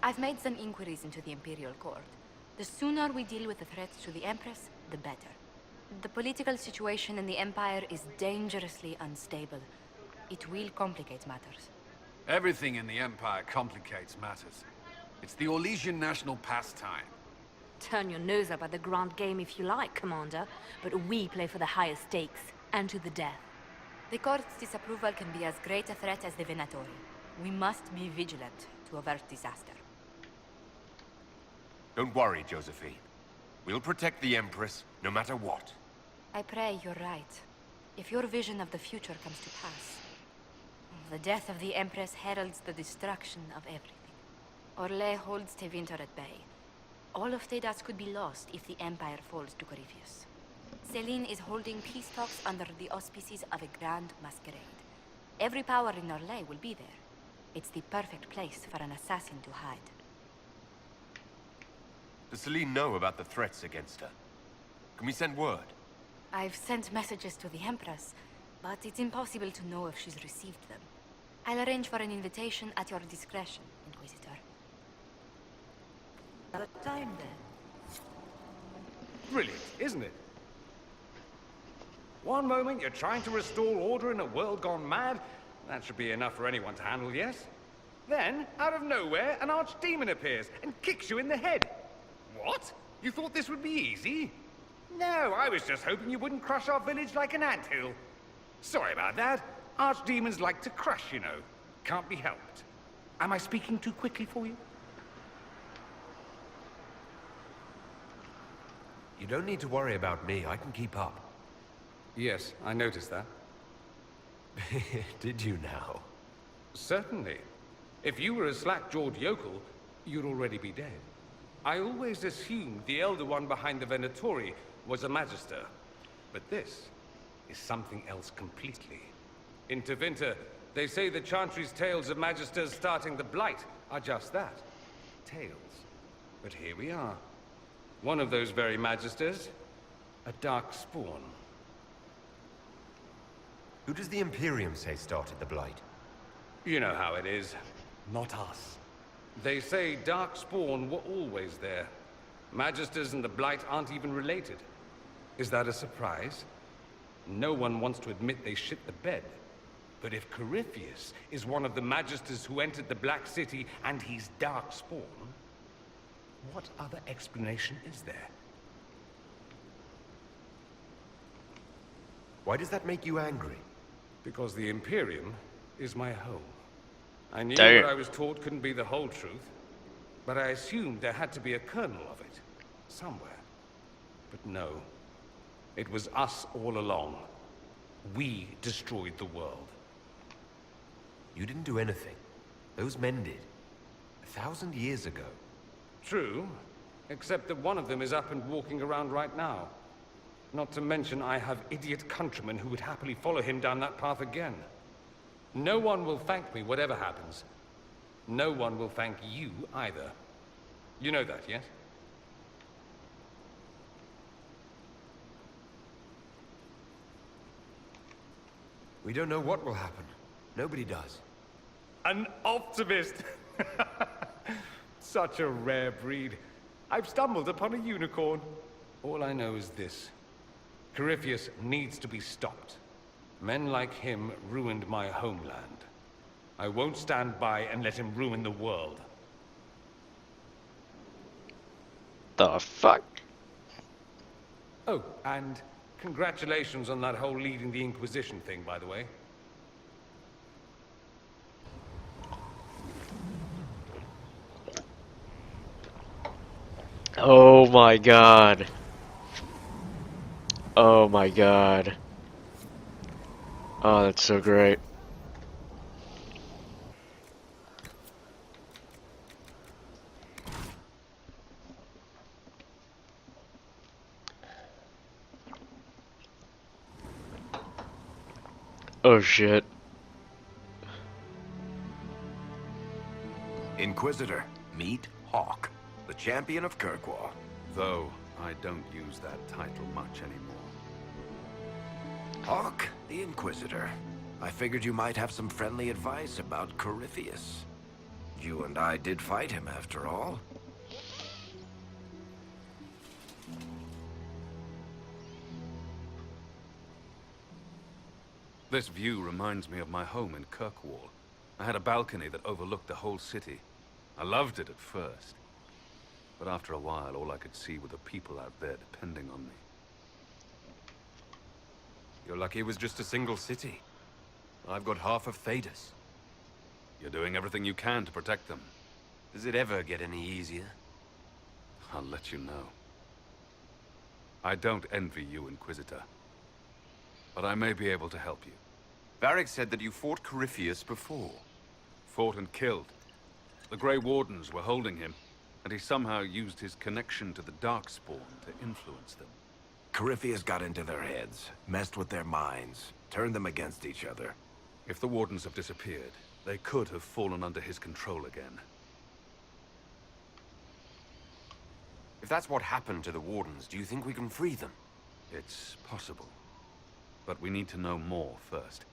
I've made some inquiries into the Imperial Court. The sooner we deal with the threats to the Empress, the better. The political situation in the Empire is dangerously unstable. It will complicate matters. Everything in the Empire complicates matters. It's the Orlesian national pastime. Turn your nose up at the grand game if you like, Commander, but we play for the higher stakes, and to the death. The Court's disapproval can be as great a threat as the Venatori. We must be vigilant to avert disaster. Don't worry, Josephine. We'll protect the Empress, no matter what. I pray you're right. If your vision of the future comes to pass, the death of the Empress heralds the destruction of everything. Orlais holds Tevinter at bay. All of Thedas could be lost if the Empire falls to Corypheus. Celine is holding peace talks under the auspices of a grand masquerade. Every power in Orlais will be there. It's the perfect place for an assassin to hide. Does Celine know about the threats against her? Can we send word? I've sent messages to the Empress, but it's impossible to know if she's received them. I'll arrange for an invitation at your discretion, Inquisitor. The time then. Brilliant, isn't it? One moment you're trying to restore order in a world gone mad. That should be enough for anyone to handle, yes? Then, out of nowhere, an archdemon appears and kicks you in the head. What? You thought this would be easy? No, I was just hoping you wouldn't crush our village like an anthill. Sorry about that. Archdemons like to crush, you know. Can't be helped. Am I speaking too quickly for you? You don't need to worry about me. I can keep up. Yes, I noticed that. Did you now? Certainly. If you were a slack-jawed yokel, you'd already be dead. I always assumed the Elder One behind the Venatori was a Magister. But this is something else completely. In Tevinter, they say the Chantry's tales of Magisters starting the Blight are just that. Tales. But here we are. One of those very Magisters, a dark spawn. Who does the Imperium say started the Blight? You know how it is. Not us. They say Darkspawn were always there. Magisters and the Blight aren't even related. Is that a surprise? No one wants to admit they shit the bed. But if Corypheus is one of the Magisters who entered the Black City and he's Darkspawn, what other explanation is there? Why does that make you angry? Because the Imperium is my home. I knew Damn. what I was taught couldn't be the whole truth, but I assumed there had to be a kernel of it, somewhere. But no, it was us all along. We destroyed the world. You didn't do anything. Those men did. 1,000 years ago. True, except that one of them is up and walking around right now. Not to mention I have idiot countrymen who would happily follow him down that path again. No one will thank me, whatever happens. No one will thank you, either. You know that, yes? We don't know what will happen. Nobody does. An optimist! Such a rare breed. I've stumbled upon a unicorn. All I know is this. Corypheus needs to be stopped. Men like him ruined my homeland. I won't stand by and let him ruin the world. The fuck? Oh, and congratulations on that whole leading the Inquisition thing, by the way. Oh my god. Oh my god. Oh, that's so great. Oh shit. Inquisitor, meet Hawk, the champion of Kirkwall. Though I don't use that title much anymore. Hawk, the Inquisitor. I figured you might have some friendly advice about Corypheus. You and I did fight him, after all. This view reminds me of my home in Kirkwall. I had a balcony that overlooked the whole city. I loved it at first. But after a while, all I could see were the people out there depending on me. You're lucky it was just a single city. I've got half of Thedas. You're doing everything you can to protect them. Does it ever get any easier? I'll let you know. I don't envy you, Inquisitor. But I may be able to help you. Varric said that you fought Corypheus before. Fought and killed. The Grey Wardens were holding him, and he somehow used his connection to the Darkspawn to influence them. Corypheus got into their heads, messed with their minds, turned them against each other. If the Wardens have disappeared, they could have fallen under his control again. If that's what happened to the Wardens, do you think we can free them? It's possible. But we need to know more first.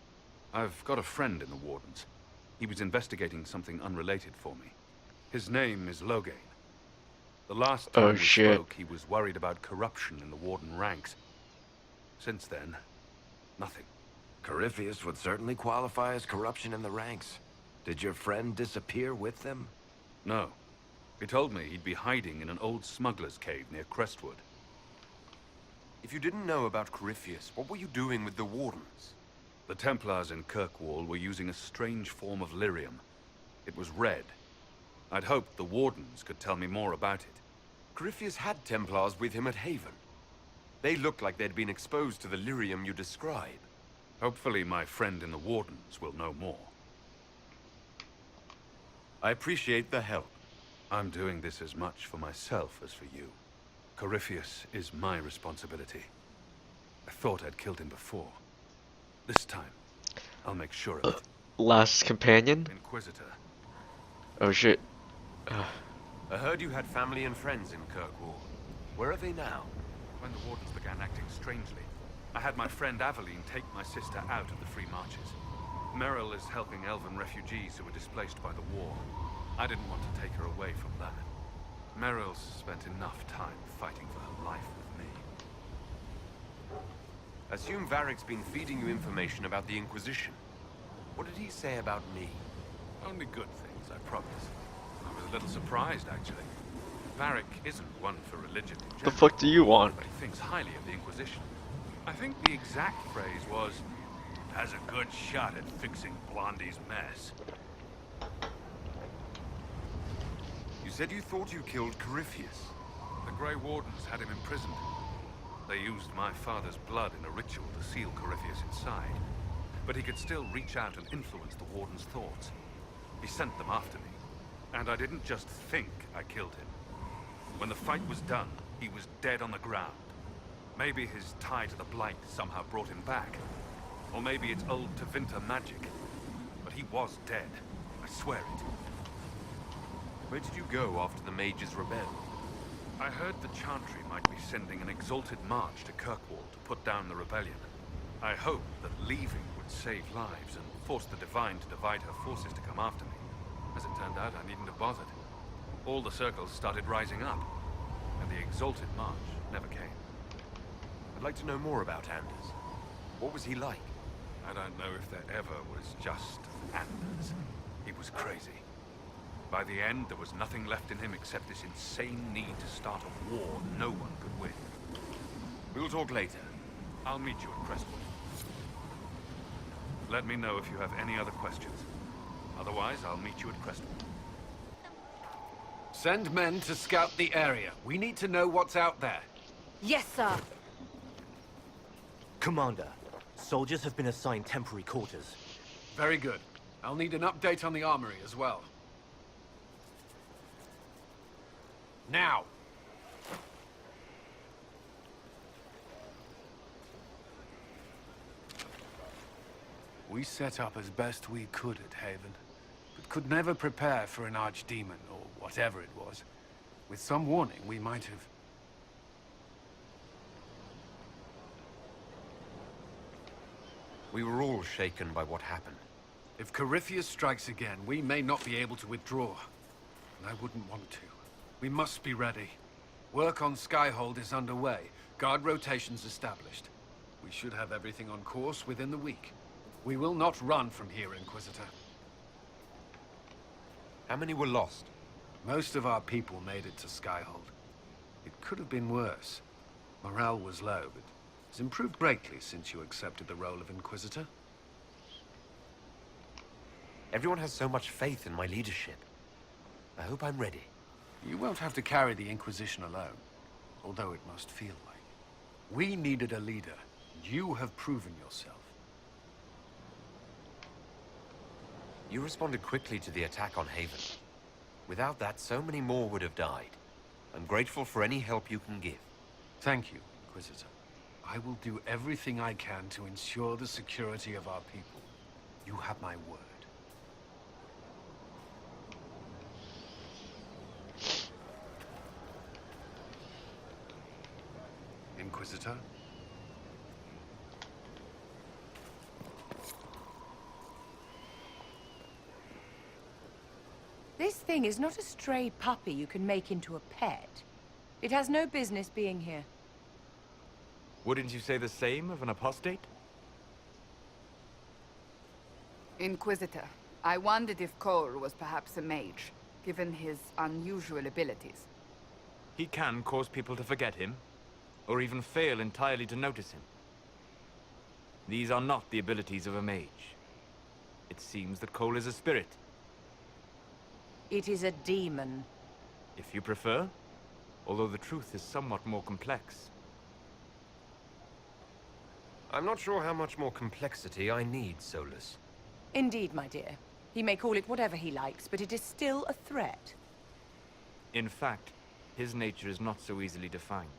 I've got a friend in the Wardens. He was investigating something unrelated for me. His name is Loghain. The last time we spoke, he was worried about corruption in the Warden ranks. Since then, nothing. Corypheus would certainly qualify as corruption in the ranks. Did your friend disappear with them? No. He told me he'd be hiding in an old smuggler's cave near Crestwood. If you didn't know about Corypheus, what were you doing with the Wardens? The Templars in Kirkwall were using a strange form of lyrium. It was red. I'd hoped the Wardens could tell me more about it. Corypheus had Templars with him at Haven. They looked like they'd been exposed to the lyrium you describe. Hopefully my friend in the Wardens will know more. I appreciate the help. I'm doing this as much for myself as for you. Corypheus is my responsibility. I thought I'd killed him before. This time, I'll make sure of it. Last companion? Inquisitor. Oh shit. I heard you had family and friends in Kirkwall. Where are they now? When the Wardens began acting strangely, I had my friend Aveline take my sister out of the Free Marches. Merrill is helping elven refugees who were displaced by the war. I didn't want to take her away from that. Merrill's spent enough time fighting for her life with me. Assume Varric's been feeding you information about the Inquisition. What did he say about me? Only good things, I promise. I was a little surprised, actually. Varric isn't one for religion in general. The fuck do you want? But he thinks highly of the Inquisition. I think the exact phrase was, "Has a good shot at fixing Blondie's mess." You said you thought you killed Corypheus. The Grey Wardens had him imprisoned. They used my father's blood in a ritual to seal Corypheus inside. But he could still reach out and influence the Warden's thoughts. He sent them after me. And I didn't just think I killed him. When the fight was done, he was dead on the ground. Maybe his tie to the Blight somehow brought him back. Or maybe it's old Tevinter magic. But he was dead. I swear it. Where did you go after the mages rebelled? I heard the Chantry might be sending an exalted march to Kirkwall to put down the rebellion. I hoped that leaving would save lives and force the Divine to divide her forces to come after me. As it turned out, I needn't have bothered. All the circles started rising up, and the exalted march never came. I'd like to know more about Anders. What was he like? I don't know if there ever was just Anders. He was crazy. By the end, there was nothing left in him except this insane need to start a war no one could win. We'll talk later. I'll meet you at Crestwood. Let me know if you have any other questions. Otherwise, I'll meet you at Crestwood. Send men to scout the area. We need to know what's out there. Yes, sir. Commander, soldiers have been assigned temporary quarters. Very good. I'll need an update on the armory as well. Now! We set up as best we could at Haven, but could never prepare for an archdemon, or whatever it was. With some warning, we might have... We were all shaken by what happened. If Corypheus strikes again, we may not be able to withdraw. And I wouldn't want to. We must be ready. Work on Skyhold is underway. Guard rotations established. We should have everything on course within the week. We will not run from here, Inquisitor. How many were lost? Most of our people made it to Skyhold. It could have been worse. Morale was low, but it's improved greatly since you accepted the role of Inquisitor. Everyone has so much faith in my leadership. I hope I'm ready. You won't have to carry the Inquisition alone, although it must feel like. We needed a leader. You have proven yourself. You responded quickly to the attack on Haven. Without that, so many more would have died. I'm grateful for any help you can give. Thank you, Inquisitor. I will do everything I can to ensure the security of our people. You have my word. Inquisitor? This thing is not a stray puppy you can make into a pet. It has no business being here. Wouldn't you say the same of an apostate? Inquisitor, I wondered if Cole was perhaps a mage, given his unusual abilities. He can cause people to forget him, or even fail entirely to notice him. These are not the abilities of a mage. It seems that Cole is a spirit. It is a demon. If you prefer, although the truth is somewhat more complex. I'm not sure how much more complexity I need, Solus. Indeed, my dear. He may call it whatever he likes, but it is still a threat. In fact, his nature is not so easily defined.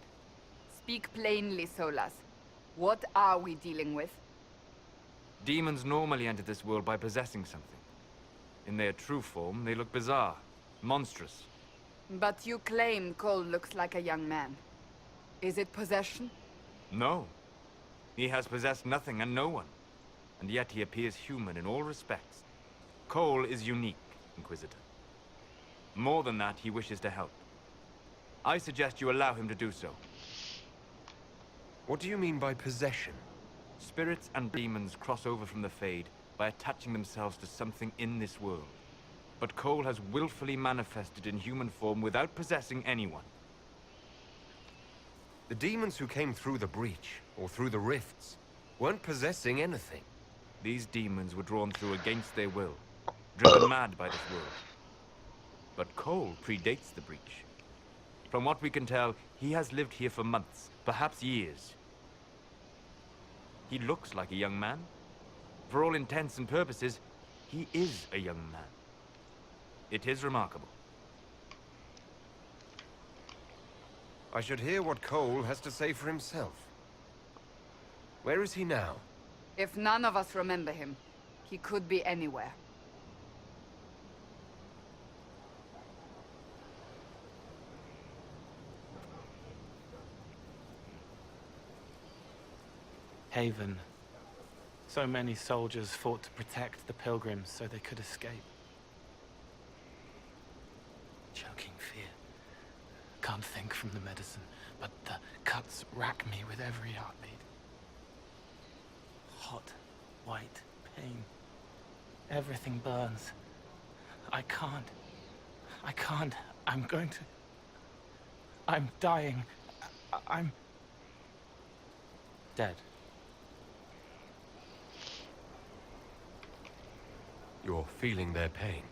Speak plainly, Solas. What are we dealing with? Demons normally enter this world by possessing something. In their true form, they look bizarre, monstrous. But you claim Cole looks like a young man. Is it possession? No. He has possessed nothing and no one. And yet he appears human in all respects. Cole is unique, Inquisitor. More than that, he wishes to help. I suggest you allow him to do so. What do you mean by possession? Spirits and demons cross over from the Fade by attaching themselves to something in this world. But Cole has willfully manifested in human form without possessing anyone. The demons who came through the breach, or through the rifts, weren't possessing anything. These demons were drawn through against their will, driven mad by this world. But Cole predates the breach. From what we can tell, he has lived here for months, perhaps years. He looks like a young man. For all intents and purposes, he is a young man. It is remarkable. I should hear what Cole has to say for himself. Where is he now? If none of us remember him, he could be anywhere. Haven. So many soldiers fought to protect the pilgrims so they could escape. Choking fear. Can't think from the medicine, but the cuts rack me with every heartbeat. Hot, white pain. Everything burns. I can't. I'm going to... I'm dying. I'm... dead. You're feeling their pain.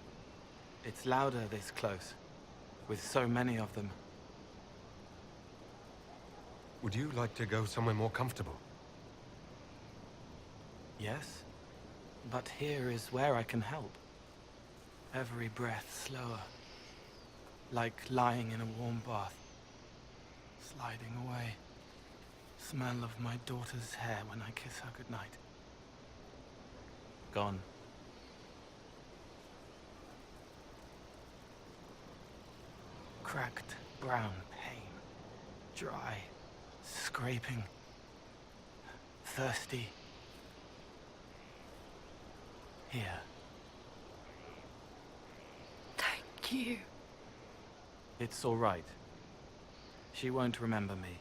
It's louder this close, with so many of them. Would you like to go somewhere more comfortable? Yes, but here is where I can help. Every breath slower, like lying in a warm bath, sliding away. Smell of my daughter's hair when I kiss her goodnight. Gone. Cracked brown pain, dry, scraping, thirsty. Here. Fuck you. It's all right. She won't remember me.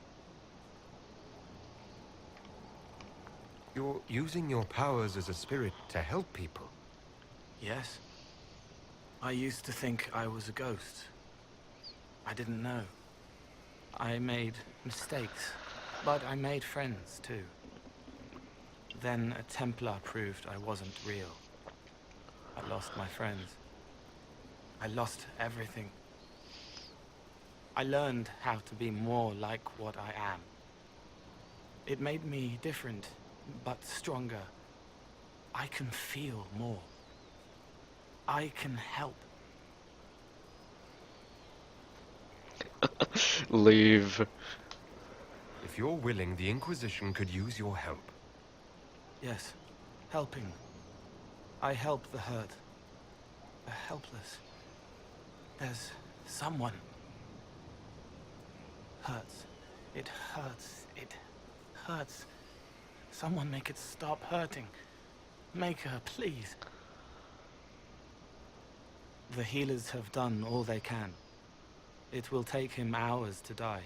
You're using your powers as a spirit to help people. Yes. I used to think I was a ghost. I didn't know. I made mistakes, but I made friends too. Then a Templar proved I wasn't real. I lost my friends. I lost everything. I learned how to be more like what I am. It made me different, but stronger. I can feel more. I can help. Leave. If you're willing, the Inquisition could use your help. Yes, helping. I help the hurt. The helpless. There's someone. Hurts. It hurts. It hurts. Someone make it stop hurting. Make her, please. The healers have done all they can. It will take him hours to die.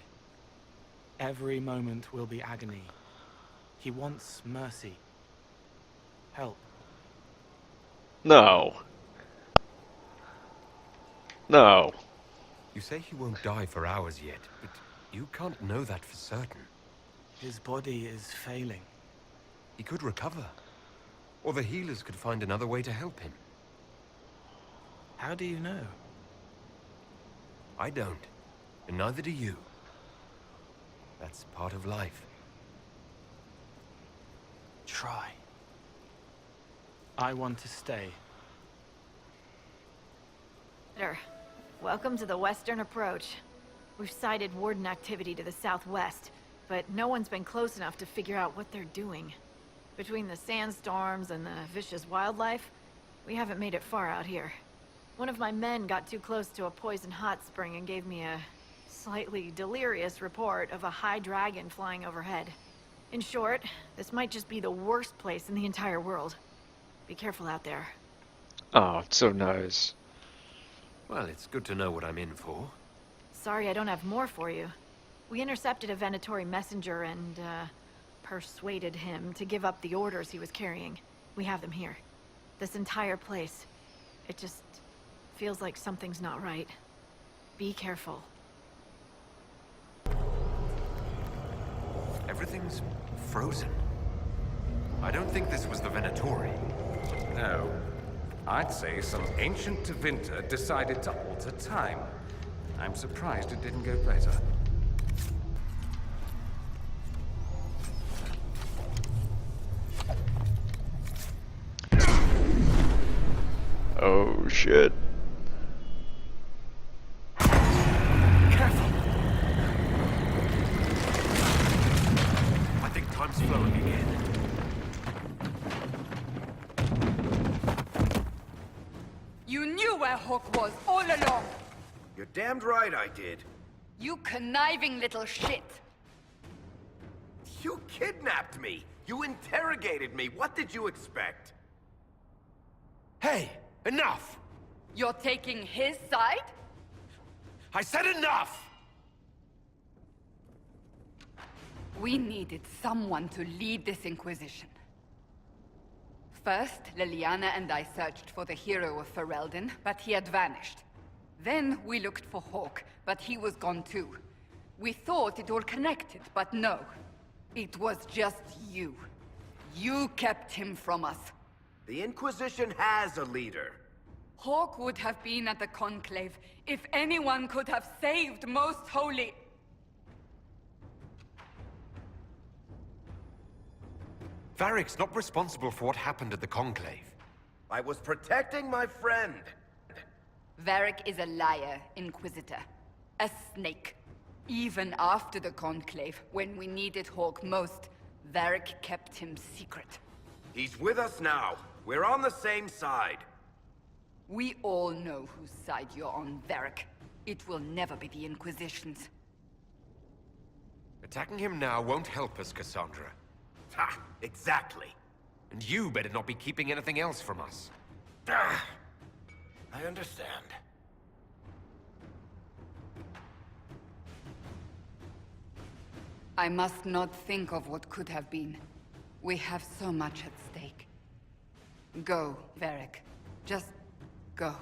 Every moment will be agony. He wants mercy. Help. No. No. You say he won't die for hours yet, but you can't know that for certain. His body is failing. He could recover. Or the healers could find another way to help him. How do you know? I don't. And neither do you. That's part of life. Try. I want to stay. Welcome to the Western Approach. We've sighted Warden activity to the southwest, but no one's been close enough to figure out what they're doing. Between the sandstorms and the vicious wildlife, we haven't made it far out here. One of my men got too close to a poison hot spring and gave me a slightly delirious report of a high dragon flying overhead. In short, this might just be the worst place in the entire world. Be careful out there. Oh, it's so nice. Well, it's good to know what I'm in for. Sorry I don't have more for you. We intercepted a Venatori messenger and, persuaded him to give up the orders he was carrying. We have them here. This entire place. It just feels like something's not right. Be careful. Everything's frozen. I don't think this was the Venatori. No. I'd say some ancient Tevinter decided to alter time. I'm surprised it didn't go better. Oh shit. Careful! I think time's flowing again. You knew where Hawk was all along! You're damned right I did. You conniving little shit! You kidnapped me! You interrogated me! What did you expect? Hey! Enough! You're taking his side? I said enough! We needed someone to lead this Inquisition. First, Liliana and I searched for the hero of Ferelden, but he had vanished. Then we looked for Hawk, but he was gone too. We thought it all connected, but no. It was just you. You kept him from us. The Inquisition has a leader. Hawk would have been at the Conclave if anyone could have saved Most Holy. Varric's not responsible for what happened at the Conclave. I was protecting my friend. Varric is a liar, Inquisitor. A snake. Even after the Conclave, when we needed Hawk most, Varric kept him secret. He's with us now. We're on the same side. We all know whose side you're on, Varric. It will never be the Inquisition's. Attacking him now won't help us, Cassandra. Ha! Exactly. And you better not be keeping anything else from us. Ah, I understand. I must not think of what could have been. We have so much at stake. Go, Varric. Just go.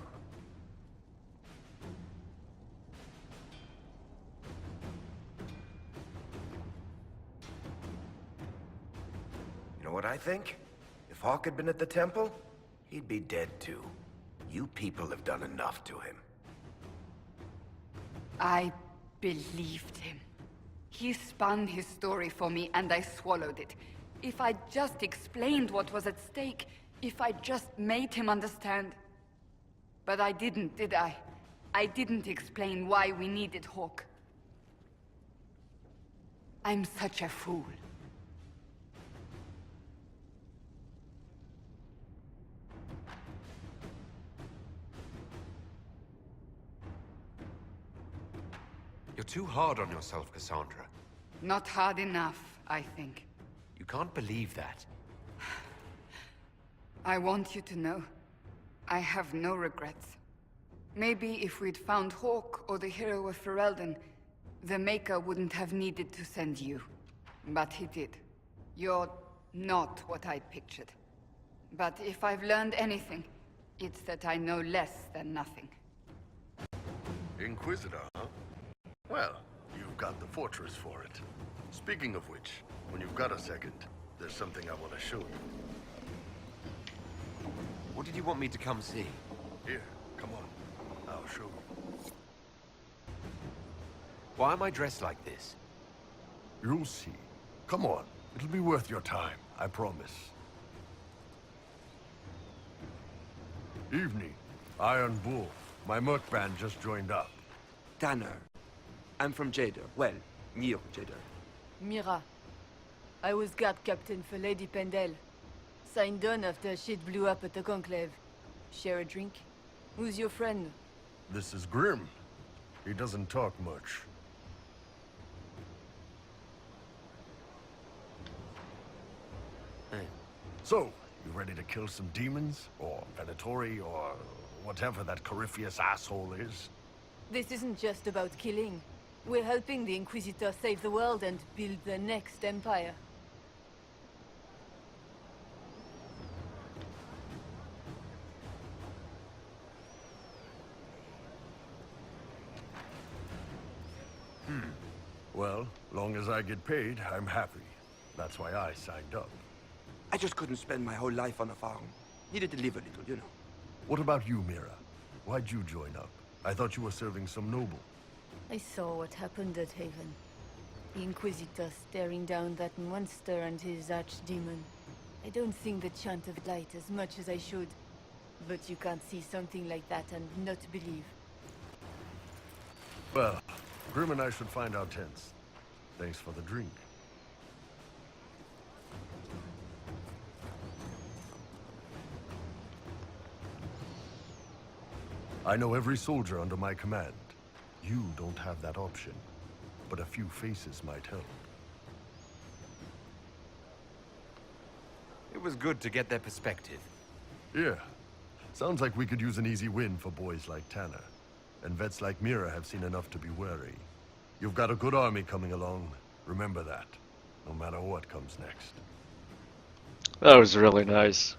You know what I think? If Hawk had been at the temple, he'd be dead too. You people have done enough to him. I believed him. He spun his story for me, and I swallowed it. If I just explained what was at stake, if I just made him understand. But I didn't, did I? I didn't explain why we needed Hawk. I'm such a fool. You're too hard on yourself, Cassandra. Not hard enough, I think. You can't believe that. I want you to know, I have no regrets. Maybe if we'd found Hawk or the hero of Ferelden, the Maker wouldn't have needed to send you. But he did. You're not what I pictured. But if I've learned anything, it's that I know less than nothing. Inquisitor, huh? Well, you've got the fortress for it. Speaking of which, when you've got a second, there's something I want to show you. What did you want me to come see? Here, come on. I'll show you. Why am I dressed like this? You'll see. Come on. It'll be worth your time, I promise. Evening. Iron Bull. My merc band just joined up. Tanner. I'm from Jader. Well, near Jader. Mira. I was guard captain for Lady Pendel. Signed on after shit blew up at the Conclave. Share a drink? Who's your friend? This is Grim. He doesn't talk much. Hey. So, you ready to kill some demons? Or Venatori, or whatever that Corypheus asshole is? This isn't just about killing. We're helping the Inquisitor save the world and build the next empire. Well, long as I get paid, I'm happy. That's why I signed up. I just couldn't spend my whole life on a farm. Needed to live a little, you know. What about you, Mira? Why'd you join up? I thought you were serving some noble. I saw what happened at Haven. The Inquisitor staring down that monster and his archdemon. I don't think the Chant of Light as much as I should. But you can't see something like that and not believe. Well, Grim and I should find our tents. Thanks for the drink. I know every soldier under my command. You don't have that option, but a few faces might help. It was good to get their perspective. Yeah. Sounds like we could use an easy win for boys like Tanner. And vets like Mira have seen enough to be wary. You've got a good army coming along. Remember that, no matter what comes next. That was really nice.